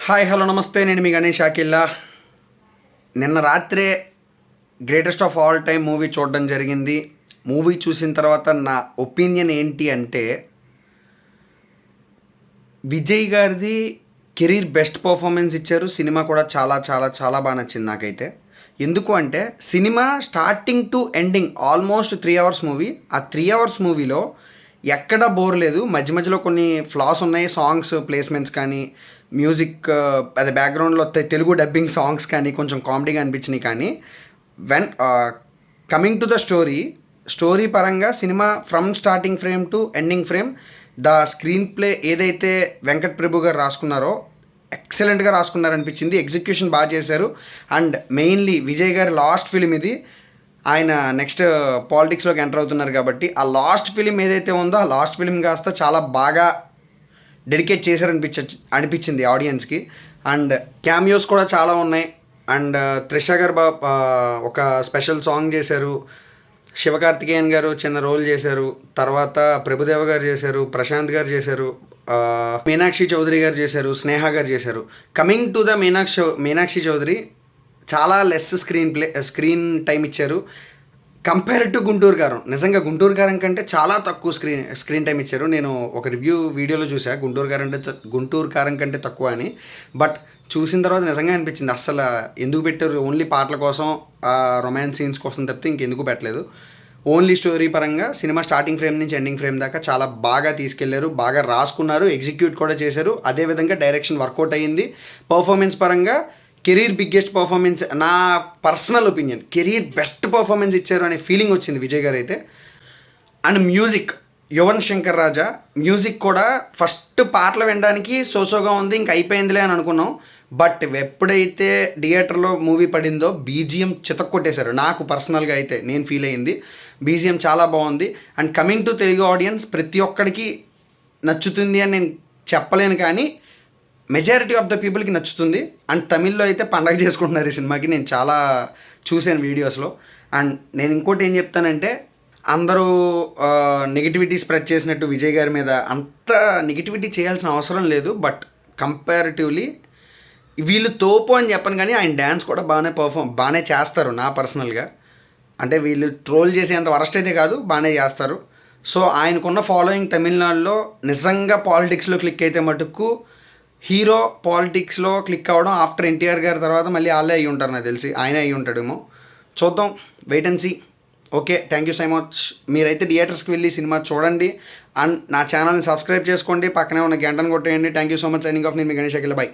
Hi hello నమస్తే, నేను మీ గణేష్ అఖిల్లా. నిన్న రాత్రే greatest of all time movie చూడడం జరిగింది. మూవీ చూసిన తర్వాత నా ఒపీనియన్ ఏంటి అంటే, విజయ్ గారిది కెరీర్ బెస్ట్ పర్ఫార్మెన్స్ ఇచ్చారు. సినిమా కూడా చాలా చాలా చాలా బాగా నచ్చింది నాకైతే. ఎందుకు అంటే cinema starting to ending almost 3 hours movie. ఆ 3 అవర్స్ మూవీలో ఎక్కడ బోర్ లేదు. మధ్య మధ్యలో కొన్ని ఫ్లాస్ ఉన్నాయి. సాంగ్స్ ప్లేస్మెంట్స్ కానీ, మ్యూజిక్ అదే బ్యాక్గ్రౌండ్లో తెలుగు డబ్బింగ్ సాంగ్స్ కానీ కొంచెం కామెడీగా అనిపించినాయి. కానీ when coming to the story పరంగా cinema from starting frame to ending frame, the screenplay ఏదైతే వెంకట్ ప్రభు గారు రాసుకున్నారో ఎక్సలెంట్గా రాసుకున్నారనిపించింది. ఎగ్జిక్యూషన్ బాగా చేశారు. అండ్ మెయిన్లీ విజయ్ గారి లాస్ట్ ఫిలిం ఇది. ఆయన నెక్స్ట్ పాలిటిక్స్లోకి ఎంటర్ అవుతున్నారు కాబట్టి ఆ లాస్ట్ ఫిలిం ఏదైతే ఉందో ఆ లాస్ట్ ఫిలిం కాస్త చాలా బాగా డెడికేట్ అనిపించింది ఆడియన్స్కి. అండ్ క్యామియోస్ కూడా చాలా ఉన్నాయి. అండ్ త్రిష గారు ఒక స్పెషల్ సాంగ్ చేశారు. శివకార్తికేయన్ గారు చిన్న రోల్ చేశారు. తర్వాత ప్రభుదేవ గారు చేశారు. ప్రశాంత్ గారు చేశారు. మీనాక్షి చౌదరి గారు చేశారు. స్నేహ గారు చేశారు. Coming to the Meenakshi Chaudhary చాలా లెస్ స్క్రీన్ టైం ఇచ్చారు కంపేర్ టు గుంటూరు కారం. నిజంగా గుంటూరు కారం కంటే చాలా తక్కువ స్క్రీన్ టైం ఇచ్చారు. నేను ఒక వీడియోలో చూసా గుంటూరు కారం కంటే తక్కువ అని. బట్ చూసిన తర్వాత నిజంగా అనిపించింది అస్సలు ఎందుకు పెట్టారు, ఓన్లీ పాటల కోసం రొమాన్స్ సీన్స్ కోసం తప్పితే ఇంకెందుకు పెట్టలేదు. ఓన్లీ స్టోరీ పరంగా సినిమా స్టార్టింగ్ ఫ్రేమ్ నుంచి ఎండింగ్ ఫ్రేమ్ దాకా చాలా బాగా తీసుకెళ్లారు, బాగా రాసుకున్నారు, ఎగ్జిక్యూట్ కూడా చేశారు. అదేవిధంగా డైరెక్షన్ వర్కౌట్ అయ్యింది. పర్ఫార్మెన్స్ పరంగా కెరీర్ బిగ్గెస్ట్ పర్ఫార్మెన్స్, నా personal opinion career best performance ఇచ్చారు అనే ఫీలింగ్ వచ్చింది విజయ్ గారు అయితే. And music Yuvan Shankar Raja music కూడా ఫస్ట్ పాటలు వినడానికి సోసోగా ఉంది, ఇంక అయిపోయిందిలే అని అనుకున్నాం. బట్ ఎప్పుడైతే థియేటర్లో మూవీ పడిందో బీజిఎం చితక్కొట్టేశారు. నాకు పర్సనల్గా అయితే నేను ఫీల్ అయ్యింది బీజిఎం చాలా బాగుంది. And coming to Telugu audience ప్రతి ఒక్కడికి నచ్చుతుంది అని నేను చెప్పలేను, కానీ మెజారిటీ ఆఫ్ ద పీపుల్కి నచ్చుతుంది. అండ్ తమిళ్లో అయితే పండగ చేసుకుంటున్నారు ఈ సినిమాకి. నేను చాలా చూశాను వీడియోస్లో. అండ్ నేను ఇంకోటి ఏం చెప్తానంటే, అందరూ నెగిటివిటీ స్ప్రెడ్ చేసినట్టు విజయ్ గారి మీద అంత నెగిటివిటీ చేయాల్సిన అవసరం లేదు. బట్ కంపారిటివ్లీ వీళ్ళు తోపు అని చెప్పను, కానీ ఆయన డ్యాన్స్ కూడా బాగానే చేస్తారు. నా పర్సనల్గా అంటే వీళ్ళు ట్రోల్ చేసేంత వరస్ట్ అయితే కాదు, బాగానే చేస్తారు. సో ఆయనకున్న ఫాలోయింగ్ తమిళనాడులో నిజంగా పాలిటిక్స్లో క్లిక్ అయితే మటుకు హీరో పాలిటిక్స్లో క్లిక్ అవ్వడం ఆఫ్టర్ ఎన్టీఆర్ గారి తర్వాత మళ్ళీ వాళ్ళే అయ్యి ఉంటారు. నాకు తెలిసి ఆయనే అయ్యి ఉంటాడేమో. చూద్దాం, wait and see. Okay, thank you so much. మీరైతే థియేటర్స్కి వెళ్ళి సినిమా చూడండి. అండ్ నా ఛానల్ని సబ్స్క్రైబ్ చేసుకోండి, పక్కనే ఉన్న గంటను కొట్టేయండి. Thank you so much. Signing off. నేను మీ గణేష్ అఖిల్. బై.